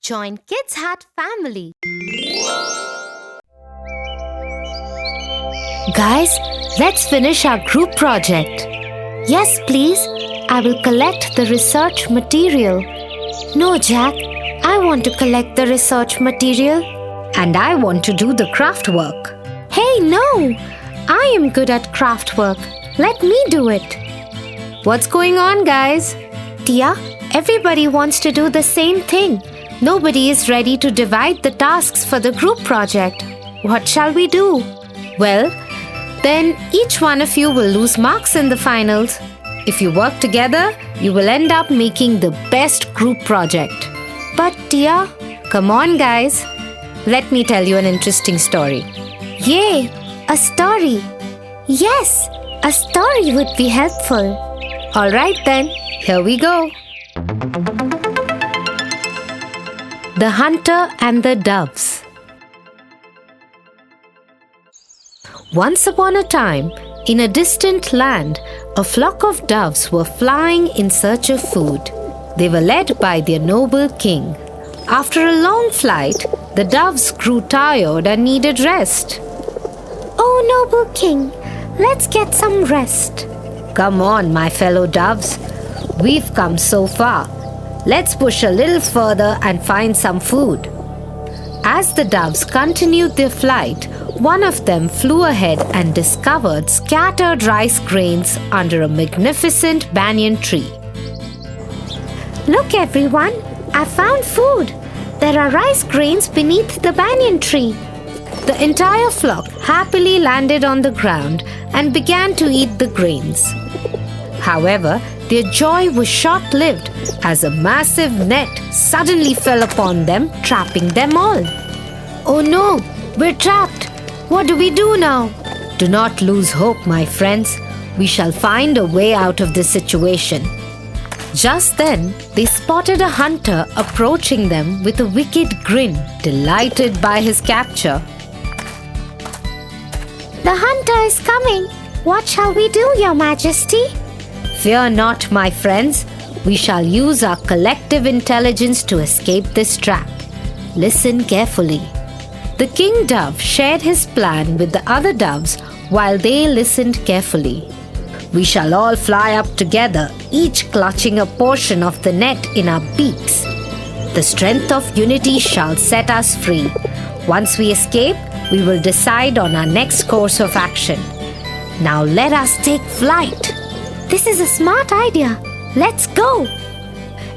Join Kids Hat family. Guys, let's finish our group project. Yes, please. I will collect the research material. No, Jack. I want to collect the research material. And I want to do the craft work. Hey, no! I am good at craft work. Let me do it. What's going on, guys? Tia, everybody wants to do the same thing. Nobody is ready to divide the tasks for the group project. What shall we do? Well, then each one of you will lose marks in the finals. If you work together, you will end up making the best group project. But Tia, come on guys. Let me tell you an interesting story. Yay! A story. Yes, a story would be helpful. Alright then, here we go. The Hunter and the Doves. Once upon a time, in a distant land, a flock of doves were flying in search of food. They were led by their noble king. After a long flight, the doves grew tired and needed rest. Oh, noble king, let's get some rest. Come on, my fellow doves. We've come so far. Let's push a little further and find some food. As the doves continued their flight, one of them flew ahead and discovered scattered rice grains under a magnificent banyan tree. Look everyone, I found food. There are rice grains beneath the banyan tree. The entire flock happily landed on the ground and began to eat the grains. However, their joy was short-lived as a massive net suddenly fell upon them, trapping them all. Oh no, we're trapped. What do we do now? Do not lose hope, my friends. We shall find a way out of this situation. Just then, they spotted a hunter approaching them with a wicked grin, delighted by his capture. The hunter is coming. What shall we do, Your Majesty? Fear not, my friends. We shall use our collective intelligence to escape this trap. Listen carefully. The king dove shared his plan with the other doves while they listened carefully. We shall all fly up together, each clutching a portion of the net in our beaks. The strength of unity shall set us free. Once we escape, we will decide on our next course of action. Now let us take flight. This is a smart idea. Let's go.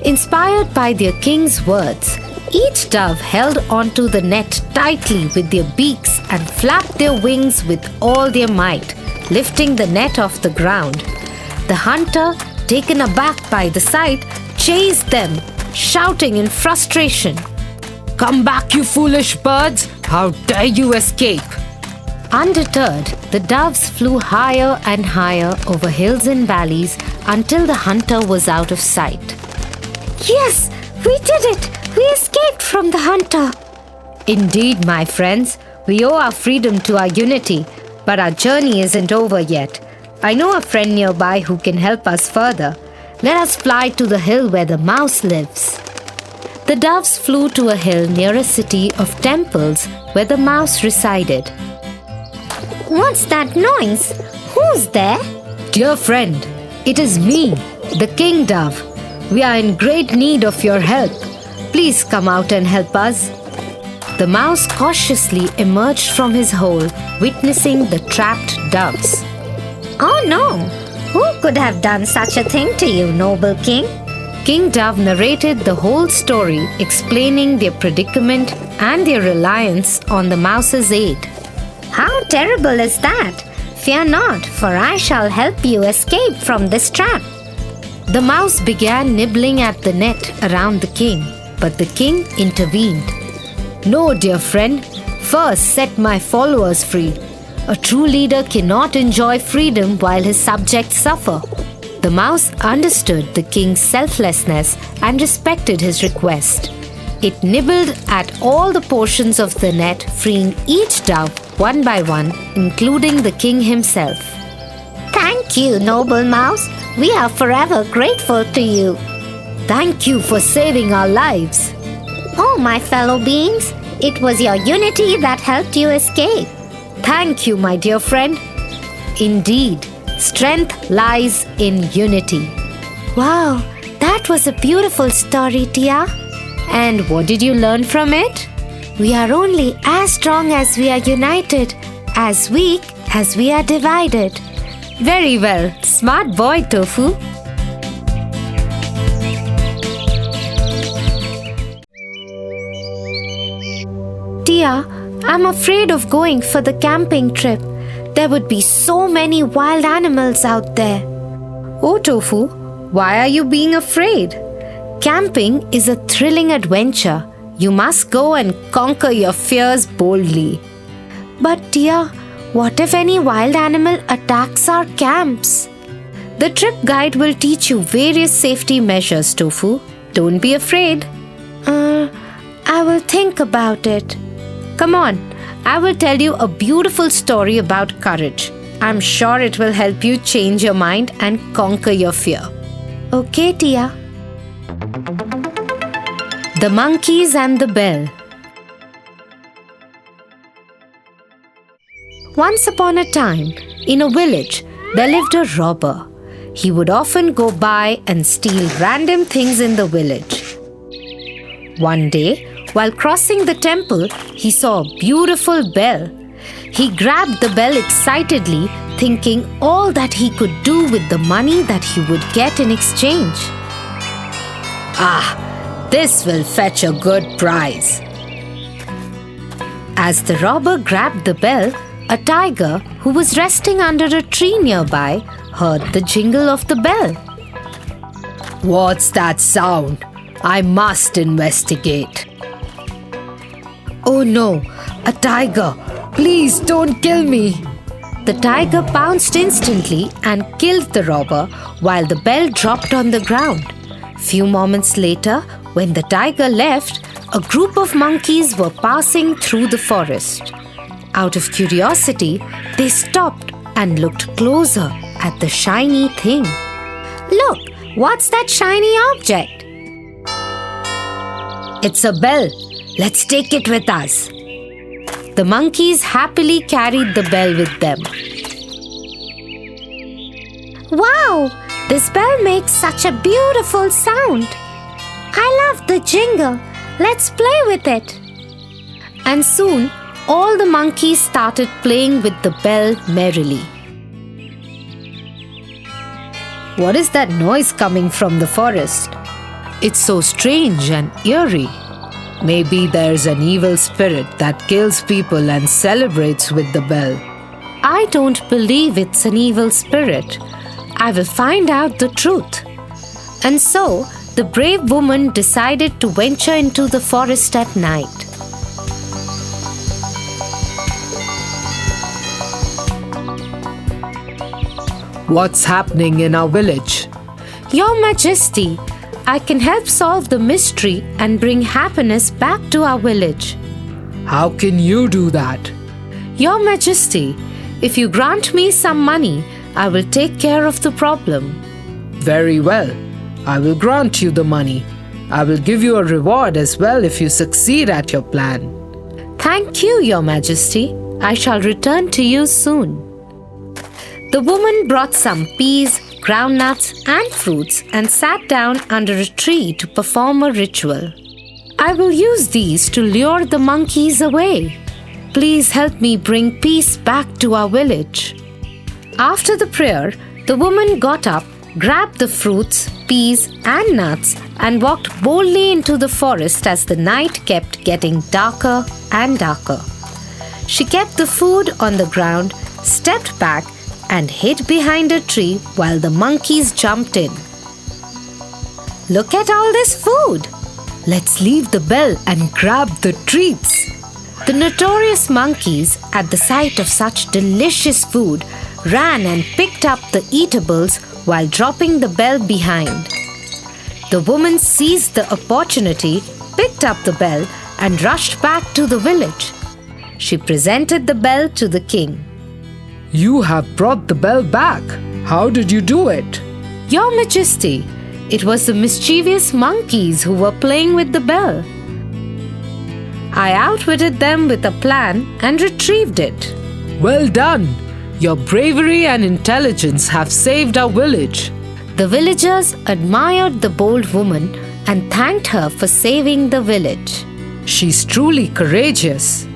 Inspired by their king's words, each dove held onto the net tightly with their beaks and flapped their wings with all their might, lifting the net off the ground. The hunter, taken aback by the sight, chased them, shouting in frustration, "Come back, you foolish birds! How dare you escape!" Undeterred, the doves flew higher and higher over hills and valleys until the hunter was out of sight. Yes, we did it! We escaped from the hunter! Indeed, my friends, we owe our freedom to our unity, but our journey isn't over yet. I know a friend nearby who can help us further. Let us fly to the hill where the mouse lives. The doves flew to a hill near a city of temples where the mouse resided. What's that noise? Who's there? Dear friend, it is me, the king dove. We are in great need of your help. Please come out and help us. The mouse cautiously emerged from his hole, witnessing the trapped doves. Oh no! Who could have done such a thing to you, noble king? King Dove narrated the whole story, explaining their predicament and their reliance on the mouse's aid. How terrible is that? Fear not, for I shall help you escape from this trap. The mouse began nibbling at the net around the king, but the king intervened. No, dear friend, first set my followers free. A true leader cannot enjoy freedom while his subjects suffer. The mouse understood the king's selflessness and respected his request. It nibbled at all the portions of the net, freeing each dove one by one, including the king himself. Thank you, noble mouse. We are forever grateful to you. Thank you for saving our lives. Oh, my fellow beings, it was your unity that helped you escape. Thank you, my dear friend. Indeed, strength lies in unity. Wow, that was a beautiful story, Tia. And what did you learn from it? We are only as strong as we are united, as weak as we are divided. Very well. Smart boy, Tofu. Tia, I'm afraid of going for the camping trip. There would be so many wild animals out there. Oh, Tofu, why are you being afraid? Camping is a thrilling adventure. You must go and conquer your fears boldly. But Tia, what if any wild animal attacks our camps? The trip guide will teach you various safety measures, Tofu. Don't be afraid. I will think about it. Come on, I will tell you a beautiful story about courage. I'm sure it will help you change your mind and conquer your fear. Okay, Tia. The Monkeys and the Bell. Once upon a time, in a village, there lived a robber. He would often go by and steal random things in the village. One day, while crossing the temple, he saw a beautiful bell. He grabbed the bell excitedly, thinking all that he could do with the money that he would get in exchange. Ah, this will fetch a good prize. As the robber grabbed the bell, a tiger who was resting under a tree nearby heard the jingle of the bell. What's that sound? I must investigate. Oh no, a tiger! Please don't kill me! The tiger pounced instantly and killed the robber while the bell dropped on the ground. Few moments later, when the tiger left, a group of monkeys were passing through the forest. Out of curiosity, they stopped and looked closer at the shiny thing. Look, what's that shiny object? It's a bell. Let's take it with us. The monkeys happily carried the bell with them. Wow! This bell makes such a beautiful sound. I love the jingle. Let's play with it. And soon, all the monkeys started playing with the bell merrily. What is that noise coming from the forest? It's so strange and eerie. Maybe there's an evil spirit that kills people and celebrates with the bell. I don't believe it's an evil spirit. I will find out the truth. And so, the brave woman decided to venture into the forest at night. What's happening in our village? Your Majesty, I can help solve the mystery and bring happiness back to our village. How can you do that? Your Majesty, if you grant me some money, I will take care of the problem. Very well. I will grant you the money. I will give you a reward as well if you succeed at your plan. Thank you, Your Majesty. I shall return to you soon. The woman brought some peas, groundnuts, and fruits and sat down under a tree to perform a ritual. I will use these to lure the monkeys away. Please help me bring peace back to our village. After the prayer, the woman got up, grabbed the fruits, peas, and nuts, and walked boldly into the forest as the night kept getting darker and darker. She kept the food on the ground, stepped back, and hid behind a tree while the monkeys jumped in. Look at all this food! Let's leave the bell and grab the treats. The notorious monkeys, at the sight of such delicious food, ran and picked up the eatables while dropping the bell behind. The woman seized the opportunity, picked up the bell, and rushed back to the village. She presented the bell to the king. You have brought the bell back. How did you do it? Your Majesty, it was the mischievous monkeys who were playing with the bell. I outwitted them with a plan and retrieved it. Well done! Your bravery and intelligence have saved our village. The villagers admired the bold woman and thanked her for saving the village. She's truly courageous.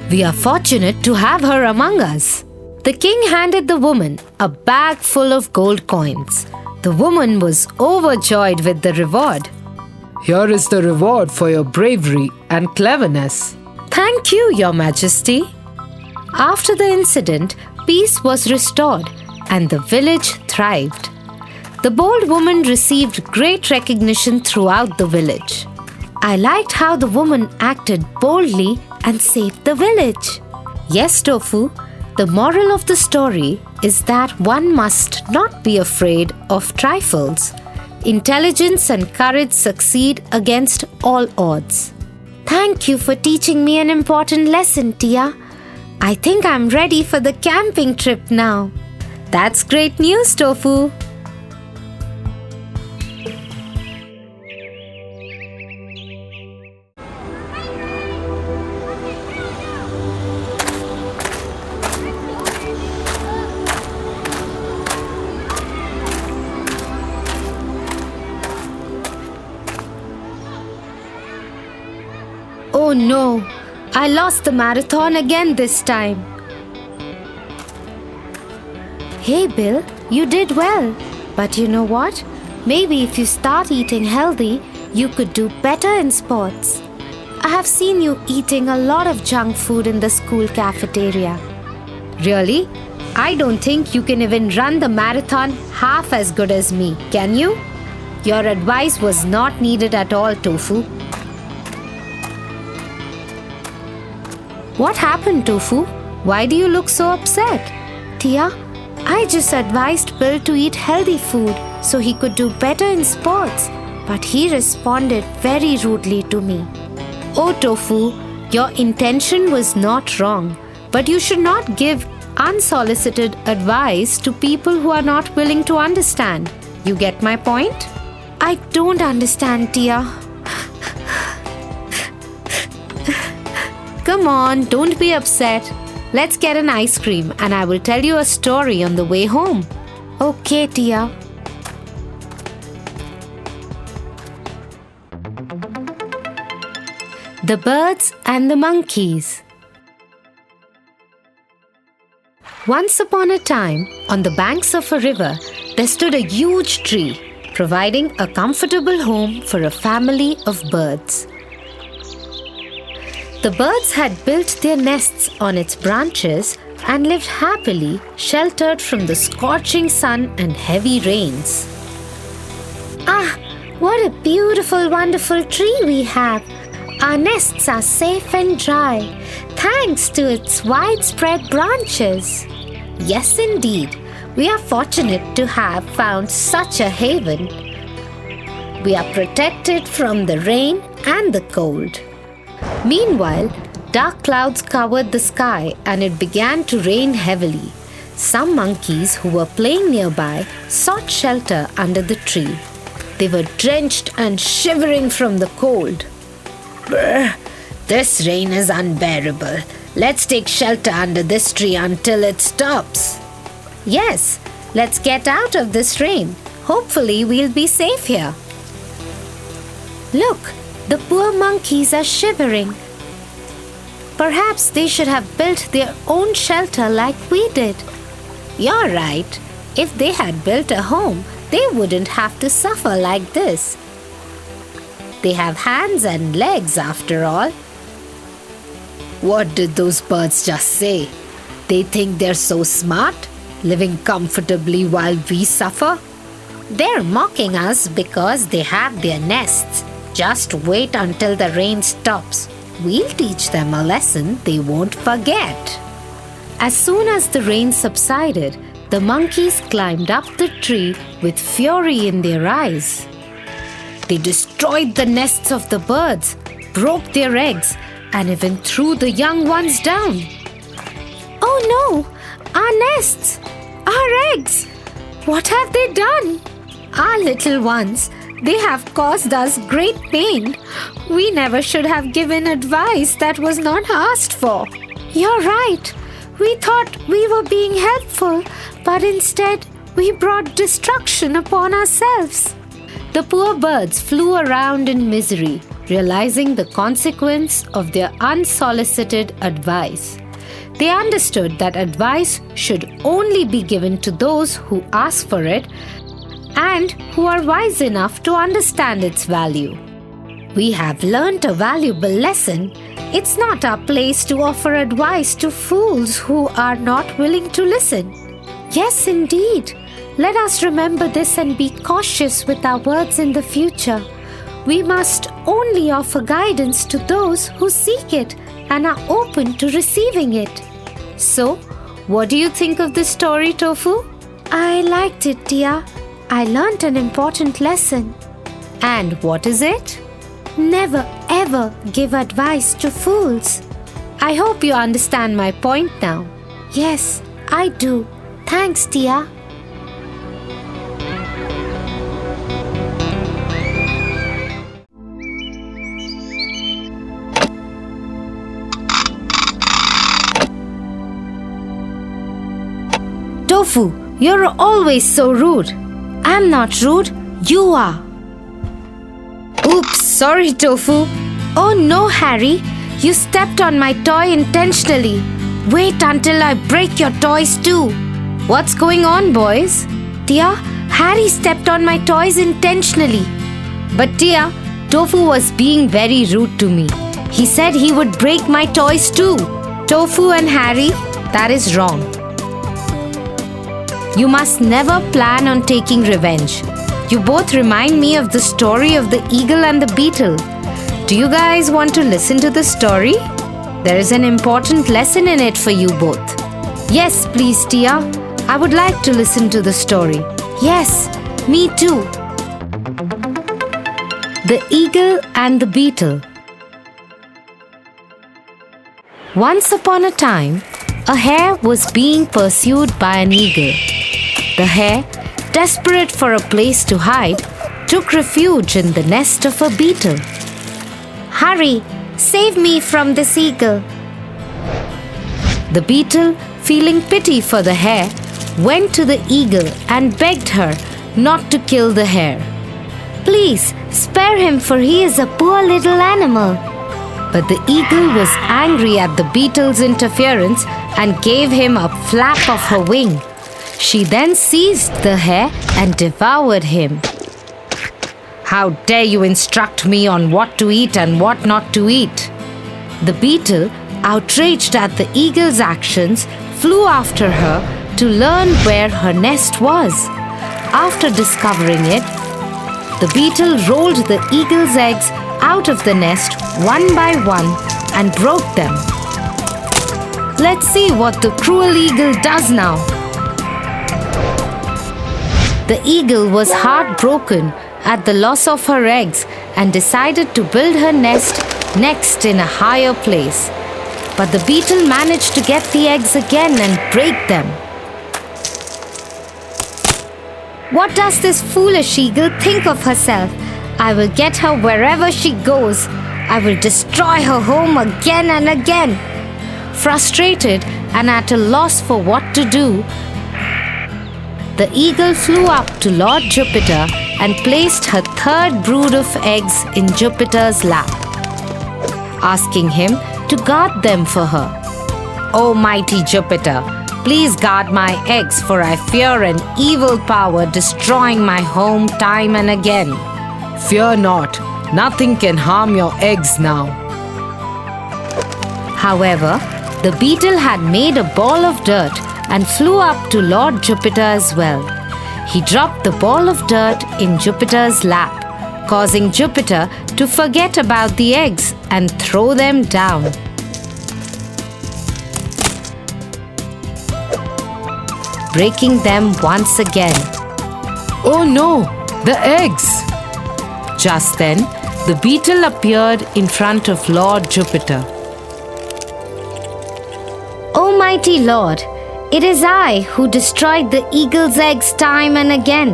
We are fortunate to have her among us. The king handed the woman a bag full of gold coins. The woman was overjoyed with the reward. Here is the reward for your bravery and cleverness. Thank you, Your Majesty. After the incident, peace was restored and the village thrived. The bold woman received great recognition throughout the village. I liked how the woman acted boldly and saved the village. Yes, Tofu, the moral of the story is that one must not be afraid of trifles. Intelligence and courage succeed against all odds. Thank you for teaching me an important lesson, Tia. I think I'm ready for the camping trip now. That's great news, Tofu. Oh no, I lost the marathon again this time. Hey Bill, you did well. But you know what? Maybe if you start eating healthy, you could do better in sports. I have seen you eating a lot of junk food in the school cafeteria. Really? I don't think you can even run the marathon half as good as me, can you? Your advice was not needed at all, Tofu. What happened, Tofu? Why do you look so upset? Tia, I just advised Bill to eat healthy food so he could do better in sports, but he responded very rudely to me. Oh, Tofu, your intention was not wrong, but you should not give unsolicited advice to people who are not willing to understand. You get my point? I don't understand, Tia. Come on, don't be upset. Let's get an ice cream and I will tell you a story on the way home. Okay, Tia. The Birds and the Monkeys. Once upon a time, on the banks of a river, there stood a huge tree, providing a comfortable home for a family of birds. The birds had built their nests on its branches and lived happily, sheltered from the scorching sun and heavy rains. Ah, what a beautiful, wonderful tree we have! Our nests are safe and dry, thanks to its widespread branches. Yes, indeed, we are fortunate to have found such a haven. We are protected from the rain and the cold. Meanwhile, dark clouds covered the sky and it began to rain heavily. Some monkeys who were playing nearby sought shelter under the tree. They were drenched and shivering from the cold. Brr, this rain is unbearable. Let's take shelter under this tree until it stops. Yes, let's get out of this rain. Hopefully, we'll be safe here. Look, the poor monkeys are shivering. Perhaps they should have built their own shelter like we did. You're right. If they had built a home, they wouldn't have to suffer like this. They have hands and legs after all. What did those birds just say? They think they're so smart, living comfortably while we suffer? They're mocking us because they have their nests. Just wait until the rain stops. We'll teach them a lesson they won't forget. As soon as the rain subsided, the monkeys climbed up the tree with fury in their eyes. They destroyed the nests of the birds, broke their eggs, and even threw the young ones down. Oh no! Our nests! Our eggs! What have they done? Our little ones, They have caused us great pain. We never should have given advice that was not asked for. You're right. We thought we were being helpful, but instead we brought destruction upon ourselves. The poor birds flew around in misery, realizing the consequence of their unsolicited advice. They understood that advice should only be given to those who ask for it and who are wise enough to understand its value. We have learnt a valuable lesson. It's not our place to offer advice to fools who are not willing to listen. Yes, indeed. Let us remember this and be cautious with our words in the future. We must only offer guidance to those who seek it and are open to receiving it. So, what do you think of this story, Tofu? I liked it, Tia. I learnt an important lesson. And what is it? Never ever give advice to fools. I hope you understand my point now. Yes, I do. Thanks, Tia. Tofu, you're always so rude. I'm not rude, you are. Oops, sorry, Tofu. Oh no, Harry. You stepped on my toy intentionally. Wait until I break your toys too. What's going on, boys? Tia, Harry stepped on my toys intentionally. But Tia, Tofu was being very rude to me. He said he would break my toys too. Tofu and Harry, that is wrong. You must never plan on taking revenge. You both remind me of the story of the Eagle and the Beetle. Do you guys want to listen to the story? There is an important lesson in it for you both. Yes, please, Tia. I would like to listen to the story. Yes, me too. The Eagle and the Beetle. Once upon a time, a hare was being pursued by an eagle. The hare, desperate for a place to hide, took refuge in the nest of a beetle. Hurry, save me from this eagle. The beetle, feeling pity for the hare, went to the eagle and begged her not to kill the hare. Please, spare him, for he is a poor little animal. But the eagle was angry at the beetle's interference and gave him a flap of her wing. She then seized the hare and devoured him. How dare you instruct me on what to eat and what not to eat? The beetle, outraged at the eagle's actions, flew after her to learn where her nest was. After discovering it, the beetle rolled the eagle's eggs out of the nest one by one and broke them. Let's see what the cruel eagle does now. The eagle was heartbroken at the loss of her eggs and decided to build her nest next in a higher place. But the beetle managed to get the eggs again and break them. What does this foolish eagle think of herself? I will get her wherever she goes. I will destroy her home again and again. Frustrated and at a loss for what to do, the eagle flew up to Lord Jupiter and placed her third brood of eggs in Jupiter's lap, asking him to guard them for her. "O mighty Jupiter, please guard my eggs, for I fear an evil power destroying my home time and again." Fear not, nothing can harm your eggs now. However, the beetle had made a ball of dirt and flew up to Lord Jupiter as well. He dropped the ball of dirt in Jupiter's lap, causing Jupiter to forget about the eggs and throw them down. Breaking them once again. Oh no, the eggs! Just then, the beetle appeared in front of Lord Jupiter. "O mighty Lord, it is I who destroyed the eagle's eggs time and again.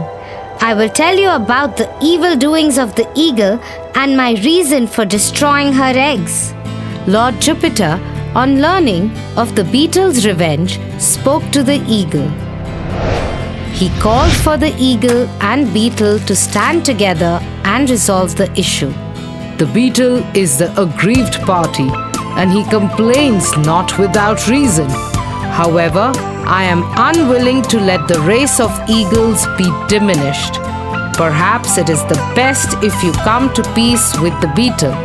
I will tell you about the evil doings of the eagle and my reason for destroying her eggs. Lord Jupiter, on learning of the beetle's revenge, spoke to the eagle. He called for the eagle and beetle to stand together and resolve the issue. The beetle is the aggrieved party, and he complains not without reason. However, I am unwilling to let the race of eagles be diminished. Perhaps it is the best if you come to peace with the beetle.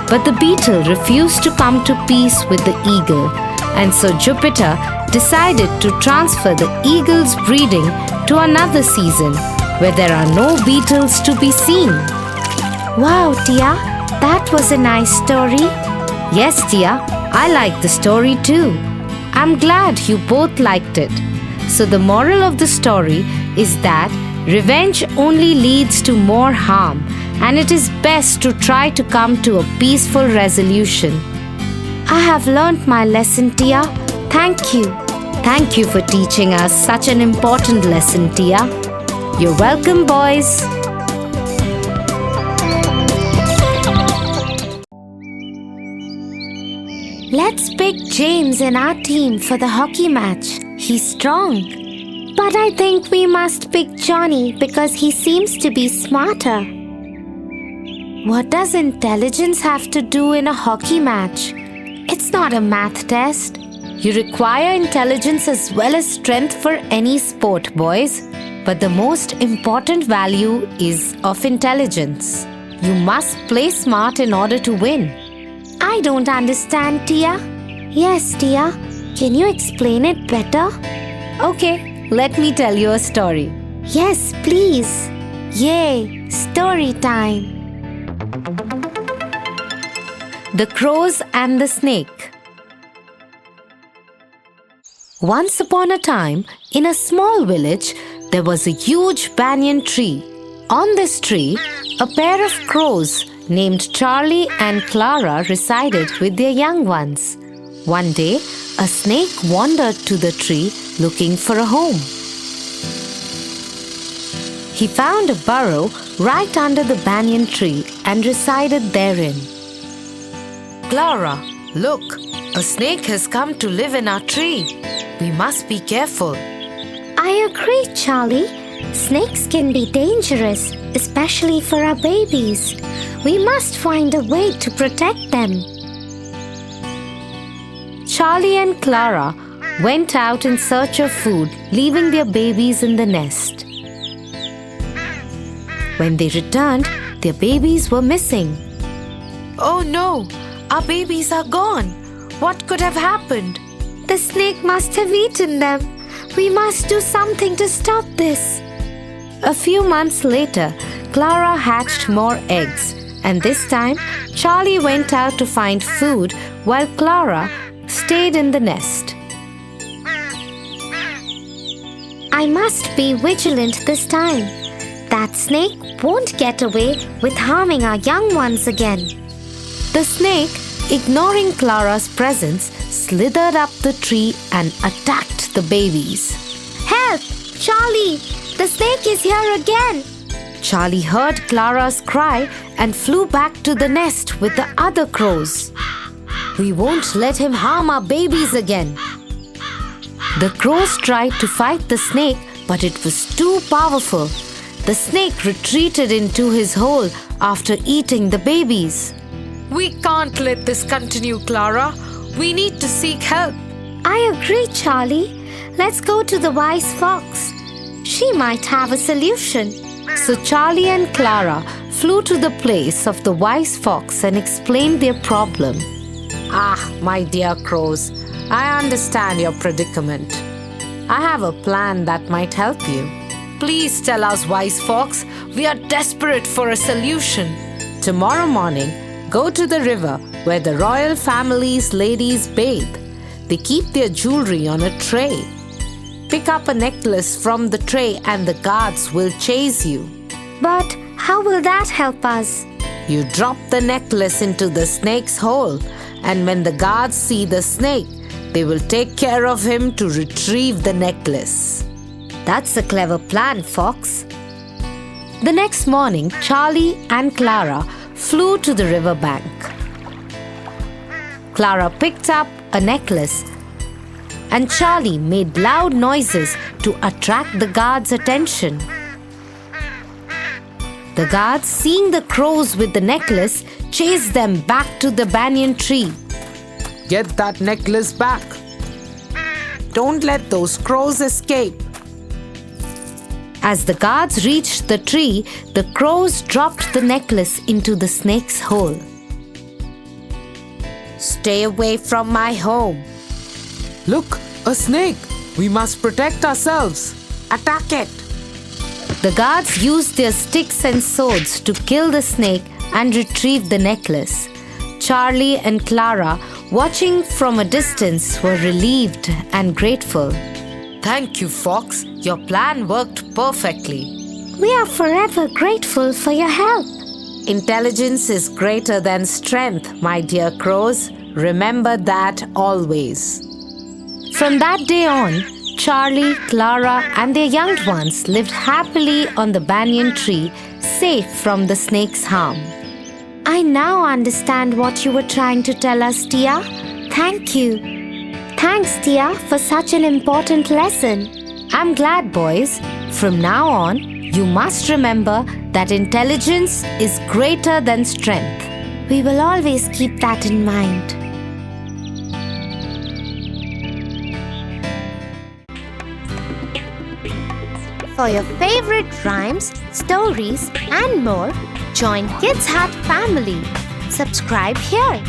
But the beetle refused to come to peace with the eagle, and so Jupiter decided to transfer the eagle's breeding to another season where there are no beetles to be seen. Wow, Tia, that was a nice story. Yes, Tia, I liked the story too. I'm glad you both liked it. So the moral of the story is that revenge only leads to more harm, and it is best to try to come to a peaceful resolution. I have learnt my lesson, Tia. Thank you. Thank you for teaching us such an important lesson, Tia. You're welcome, boys. Let's pick James in our team for the hockey match. He's strong. But I think we must pick Johnny because he seems to be smarter. What does intelligence have to do in a hockey match? It's not a math test. You require intelligence as well as strength for any sport, boys. But the most important value is of intelligence. You must play smart in order to win. I don't understand, Tia. Yes, Tia. Can you explain it better? Okay, let me tell you a story. Yes, please. Yay, story time. The Crows and the Snake. Once upon a time, in a small village, there was a huge banyan tree. On this tree, a pair of crows named Charlie and Clara resided with their young ones. One day, a snake wandered to the tree looking for a home. He found a burrow right under the banyan tree and resided therein. Clara, look, a snake has come to live in our tree. We must be careful. I agree, Charlie. Snakes can be dangerous, especially for our babies. We must find a way to protect them. Charlie and Clara went out in search of food, leaving their babies in the nest. When they returned, their babies were missing. Oh no! Our babies are gone! What could have happened? The snake must have eaten them. We must do something to stop this. A few months later, Clara hatched more eggs, and this time Charlie went out to find food while Clara stayed in the nest. I must be vigilant this time. That snake won't get away with harming our young ones again. The snake, ignoring Clara's presence, slithered up the tree and attacked the babies. Help! Charlie! The snake is here again! Charlie heard Clara's cry and flew back to the nest with the other crows. We won't let him harm our babies again. The crows tried to fight the snake, but it was too powerful. The snake retreated into his hole after eating the babies. We can't let this continue, Clara. We need to seek help. I agree, Charlie. Let's go to the wise fox. She might have a solution. So Charlie and Clara flew to the place of the wise fox and explained their problem. Ah, my dear crows, I understand your predicament. I have a plan that might help you. Please tell us, wise fox, we are desperate for a solution. Tomorrow morning, go to the river where the royal family's ladies bathe. They keep their jewelry on a tray. Pick up a necklace from the tray and the guards will chase you. But how will that help us? You drop the necklace into the snake's hole, and when the guards see the snake, they will take care of him to retrieve the necklace. That's a clever plan, Fox. The next morning, Charlie and Clara flew to the river bank. Clara picked up a necklace and Charlie made loud noises to attract the guards' attention. The guards, seeing the crows with the necklace, chased them back to the banyan tree. Get that necklace back. Don't let those crows escape. As the guards reached the tree, the crows dropped the necklace into the snake's hole. "Stay away from my home." Look, a snake. We must protect ourselves. Attack it. The guards used their sticks and swords to kill the snake and retrieve the necklace. Charlie and Clara, watching from a distance, were relieved and grateful. Thank you, Fox. Your plan worked perfectly. We are forever grateful for your help. Intelligence is greater than strength, my dear crows. Remember that always. From that day on, Charlie, Clara, and their young ones lived happily on the banyan tree, safe from the snake's harm. I now understand what you were trying to tell us, Tia. Thank you. Thanks, Tia, for such an important lesson. I'm glad, boys. From now on, you must remember that intelligence is greater than strength. We will always keep that in mind. For your favorite rhymes, stories, and more, join Kids Hut family. Subscribe here.